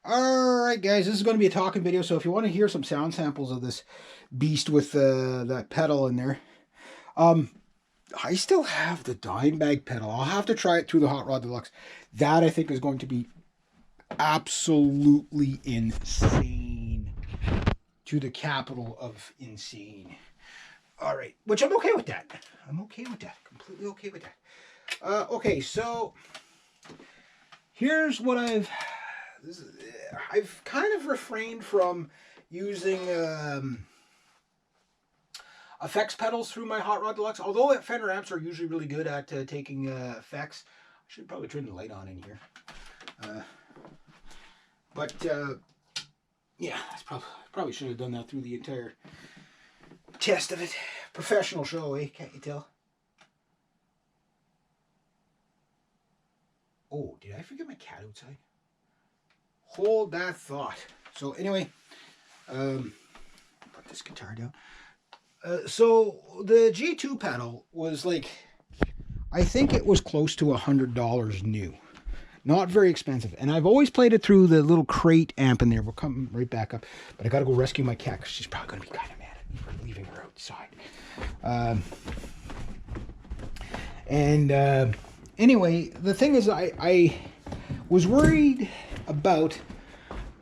Alright guys, this is going to be a talking video, so if you want to hear some sound samples of this beast with that pedal in there, I still have the dime bag pedal. I'll have to try it through the Hot Rod Deluxe. That I think is going to be absolutely insane, to the capital of insane. Alright, which I'm okay with that. I'm okay with that. Completely okay with that. Okay, so here's what I've kind of refrained from using effects pedals through my Hot Rod Deluxe. Although Fender amps are usually really good at taking effects. I should probably turn the light on in here. Yeah, probably should have done that through the entire test of it. Professional show, eh? Can't you tell? Oh, did I forget my cat outside? Hold that thought. So anyway, put this guitar down. So the G2 pedal was like, I think it was close to $100 new. Not very expensive. And I've always played it through the little crate amp in there. We'll come right back up. But I got to go rescue my cat because she's probably going to be kind of mad at me for leaving her outside. Anyway, the thing is, I was worried about,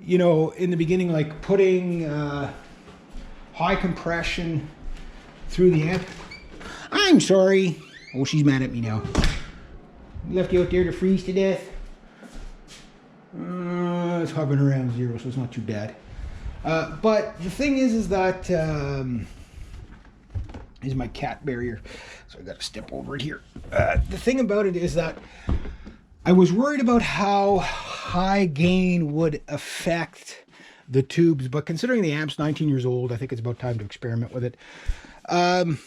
you know, in the beginning, like putting high compression through the amp. I'm sorry. Oh, she's mad at me now. Left you out there to freeze to death. It's hovering around 0, so it's not too bad. But the thing is that is my cat barrier, so I got to step over it here. The thing about it is that I was worried about how high gain would affect the tubes, but considering the amp's 19 years old, I think it's about time to experiment with it. That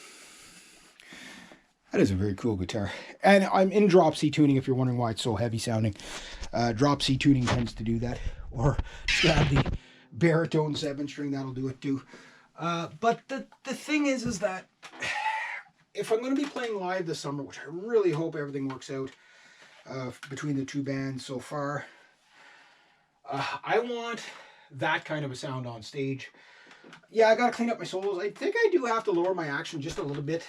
is a very cool guitar. And I'm in drop C tuning, if you're wondering why it's so heavy sounding. Drop C tuning tends to do that. Or grab the baritone 7-string, that'll do it too. But the thing is that if I'm going to be playing live this summer, which I really hope everything works out between the two bands so far, I want that kind of a sound on stage. Yeah, I got to clean up my solos. I think I do have to lower my action just a little bit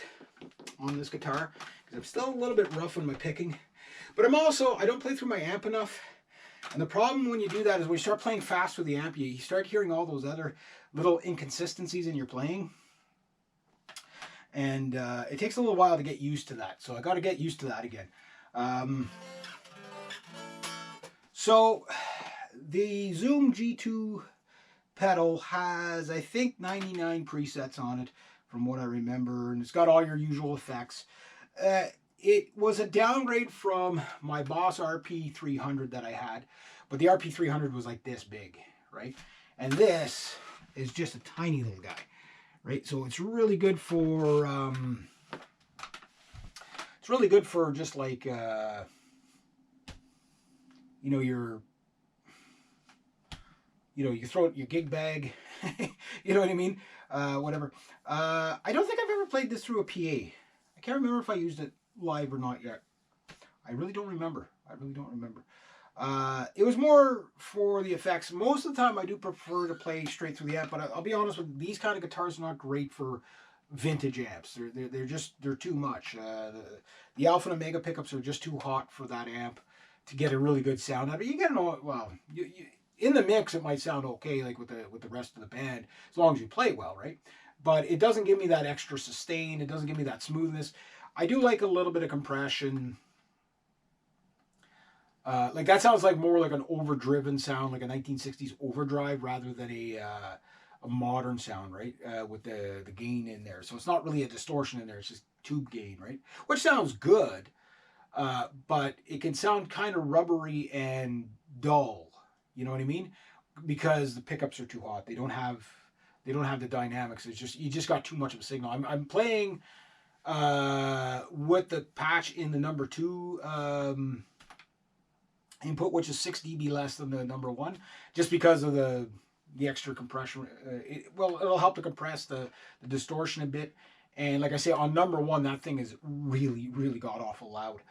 on this guitar because I'm still a little bit rough on my picking. But I don't play through my amp enough. And the problem when you do that is when you start playing fast with the amp, you start hearing all those other little inconsistencies in your playing. And it takes a little while to get used to that. So I got to get used to that again. So the Zoom G2 pedal has, I think, 99 presets on it from what I remember. And it's got all your usual effects. It was a downgrade from my Boss RP300 that I had, but the RP300 was like this big, right? And this is just a tiny little guy, right? So it's really good for just like you throw it in your gig bag, you know what I mean? Whatever. I don't think I've ever played this through a PA. I can't remember if I used it live or not yet. I really don't remember. It was more for the effects. Most of the time I do prefer to play straight through the amp, but I'll be honest with you, these kind of guitars are not great for vintage amps. They're too much. The Alpha and Omega pickups are just too hot for that amp to get a really good sound out of it. You get in the mix it might sound okay, like with the rest of the band, as long as you play well, right? But it doesn't give me that extra sustain. It doesn't give me that smoothness. I do like a little bit of compression. Like that sounds like more like an overdriven sound, like a 1960s overdrive, rather than a modern sound, right? With the gain in there. So it's not really a distortion in there. It's just tube gain, right? Which sounds good, but it can sound kind of rubbery and dull. You know what I mean? Because the pickups are too hot. They don't have the dynamics. It's just, you just got too much of a signal. I'm playing with the patch in the number 2 input, which is 6 dB less than the number 1, just because of the extra compression. It'll help to compress the distortion a bit. And like I say, on number 1, that thing is really, really god awful loud.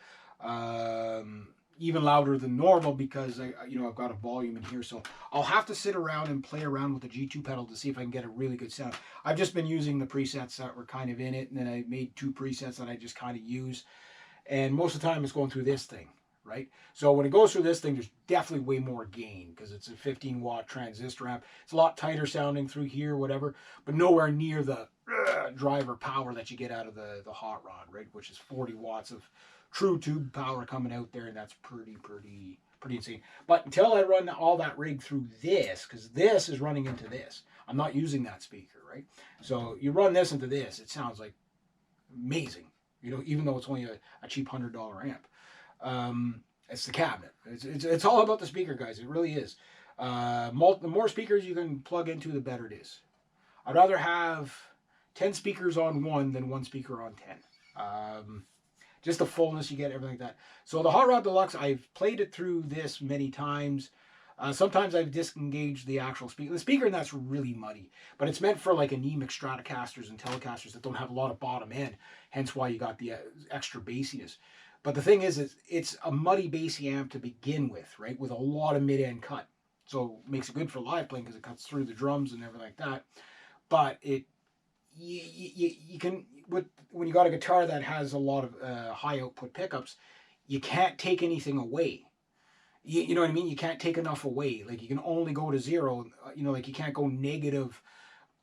even louder than normal because I've got a volume in here. So I'll have to sit around and play around with the G2 pedal to see if I can get a really good sound. I've just been using the presets that were kind of in it, and then I made 2 presets that I just kind of use. And most of the time it's going through this thing, right? So when it goes through this thing, there's definitely way more gain because it's a 15-watt transistor amp. It's a lot tighter sounding through here, whatever, but nowhere near the driver power that you get out of the hot rod, right? Which is 40 watts of true tube power coming out there, and that's pretty insane. But until I run all that rig through this, because this is running into this, I'm not using that speaker, right? So you run this into this, it sounds like amazing, even though it's only a cheap $100 amp. It's the cabinet. It's all about the speaker, guys. It really is. The more speakers you can plug into, the better it is. I'd rather have 10 speakers on one than 1 speaker on 10. Just the fullness you get, everything like that. So the Hot Rod Deluxe, I've played it through this many times. Sometimes I've disengaged the actual speaker. The speaker in that's really muddy, but it's meant for like anemic Stratocasters and Telecasters that don't have a lot of bottom end, hence why you got the extra bassiness. But the thing is it's a muddy bassy amp to begin with, right? With a lot of mid-end cut. So it makes it good for live playing because it cuts through the drums and everything like that. But you can, when you got a guitar that has a lot of high output pickups, you can't take anything away. You know what I mean? You can't take enough away. Like you can only go to 0. Like you can't go negative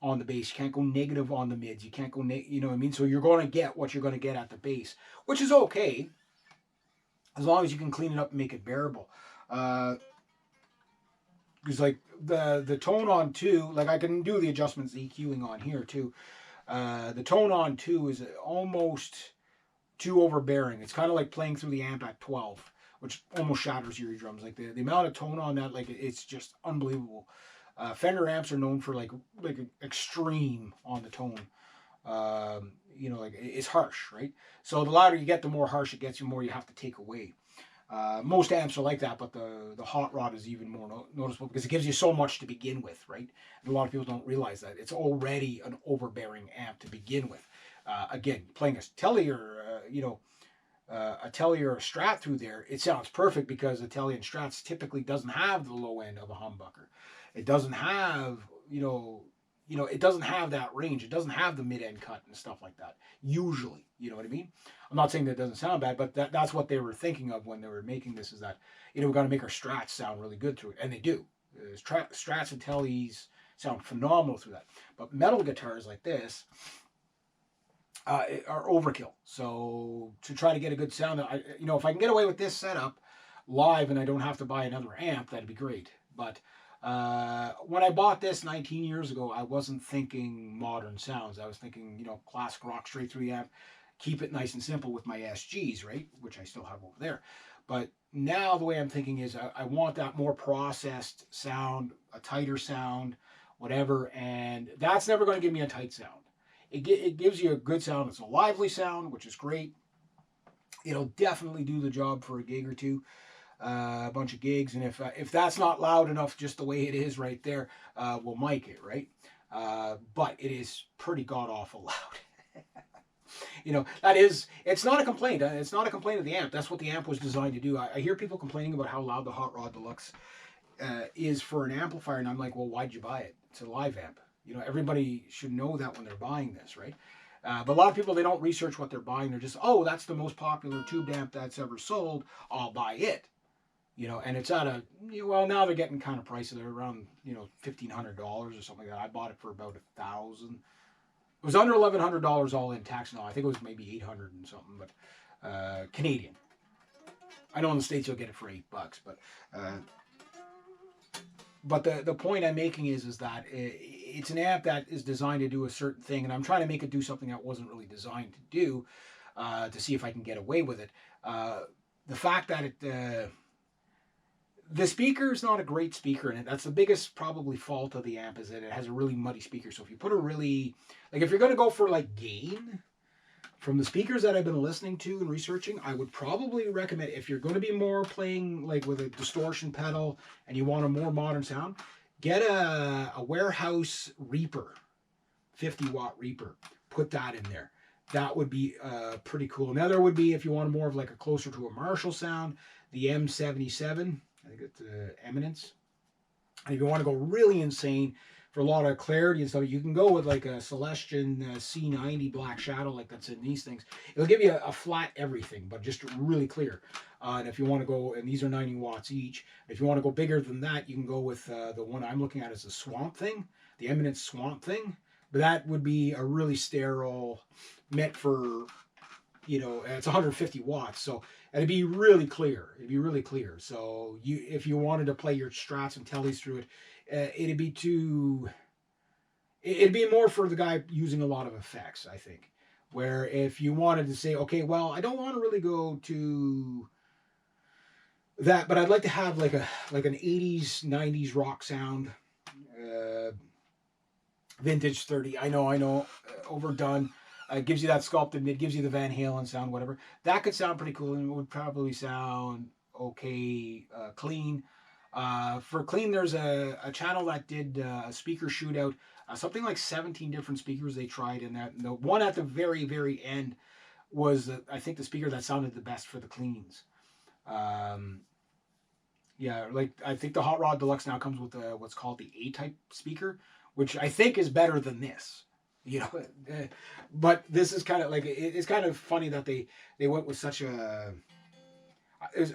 on the bass. You can't go negative on the mids. You can't go, you know what I mean? So you're going to get what you're going to get at the bass, which is okay, as long as you can clean it up and make it bearable. Because like the tone on 2, like I can do the adjustments, EQing on here too. The tone on 2 is almost too overbearing. It's kind of like playing through the amp at 12, which almost shatters your eardrums. Like the amount of tone on that, like it's just unbelievable. Fender amps are known for like extreme on the tone. Like it's harsh, right? So the louder you get, the more harsh it gets, the more you have to take away. Most amps are like that, but the Hot Rod is even more noticeable because it gives you so much to begin with, right? And a lot of people don't realize that. It's already an overbearing amp to begin with. Again, playing a Tele or, a Tele or a Strat through there, it sounds perfect because a Tele and Strats typically doesn't have the low end of a humbucker. It doesn't have, it doesn't have that range. It doesn't have the mid-end cut and stuff like that, usually. You know what I mean? I'm not saying that doesn't sound bad, but that's what they were thinking of when they were making this, is that, we've got to make our Strats sound really good through it. And they do. Strats and Teles sound phenomenal through that. But metal guitars like this are overkill. So to try to get a good sound, if I can get away with this setup live and I don't have to buy another amp, that'd be great. But when I bought this 19 years ago, I wasn't thinking modern sounds. I was thinking, classic rock straight through the amp, keep it nice and simple with my SGs, right? Which I still have over there. But now the way I'm thinking is I want that more processed sound, a tighter sound, whatever. And that's never going to give me a tight sound. It gives you a good sound. It's a lively sound, which is great. It'll definitely do the job for a gig or two. A bunch of gigs, and if that's not loud enough just the way it is right there, we'll mic it, right? But it is pretty god-awful loud. It's not a complaint. It's not a complaint of the amp. That's what the amp was designed to do. I hear people complaining about how loud the Hot Rod Deluxe is for an amplifier, and I'm like, well, why'd you buy it? It's a live amp. Everybody should know that when they're buying this, right? But a lot of people, they don't research what they're buying. They're just, oh, that's the most popular tube amp that's ever sold. I'll buy it. And it's at now they're getting kind of pricey. They're around, $1,500 or something like that. I bought it for about $1,000. It was under $1,100 all in tax and all. I think it was maybe $800 and something, but Canadian. I know in the States you'll get it for $8, but the point I'm making is that it's an amp that is designed to do a certain thing, and I'm trying to make it do something that wasn't really designed to do, to see if I can get away with it. The fact that the speaker is not a great speaker in it. That's the biggest probably fault of the amp, is that it has a really muddy speaker. So if you put a really, if you're going to go for gain, from the speakers that I've been listening to and researching, I would probably recommend, if you're going to be more playing with a distortion pedal and you want a more modern sound, get a Warehouse Reaper, 50-watt Reaper. Put that in there. that would be pretty cool. Now there would be, if you want more of like a closer to a Marshall sound, the M77. I think it's Eminence. And if you want to go really insane for a lot of clarity and stuff, you can go with like a Celestion C90 Black Shadow, like that's in these things. It'll give you a flat everything, but just really clear. And if you want to go, and these are 90 watts each, if you want to go bigger than that, you can go with the one I'm looking at is the Swamp Thing, the Eminence Swamp Thing. But that would be a really sterile, meant for, you know, it's 150 watts, so it'd be really clear. It'd be really clear. So if you wanted to play your strats and tellies through it, it'd be too. It'd be more for the guy using a lot of effects, I think. Where if you wanted to say, okay, well, I don't want to really go to that, but I'd like to have like an 80s, 90s rock sound, vintage 30. I know, overdone. It gives you that sculpted mid, gives you the Van Halen sound, whatever. That could sound pretty cool, and it would probably sound okay, clean. For clean, there's a channel that did a speaker shootout, something like 17 different speakers they tried in that. And the one at the very, very end was, I think, the speaker that sounded the best for the cleans. Yeah, like I think the Hot Rod Deluxe now comes with what's called the A-type speaker, which I think is better than this. You know, but this is kind of like, it's kind of funny that they went with such a.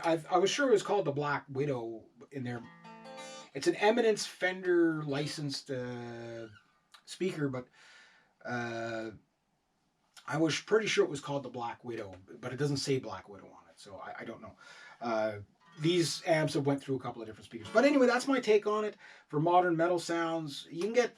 I was sure it was called the Black Widow in there. It's an Eminence Fender licensed speaker, but I was pretty sure it was called the Black Widow, but it doesn't say Black Widow on it, so I don't know. These amps have went through a couple of different speakers. But anyway, that's my take on it. For modern metal sounds, you can get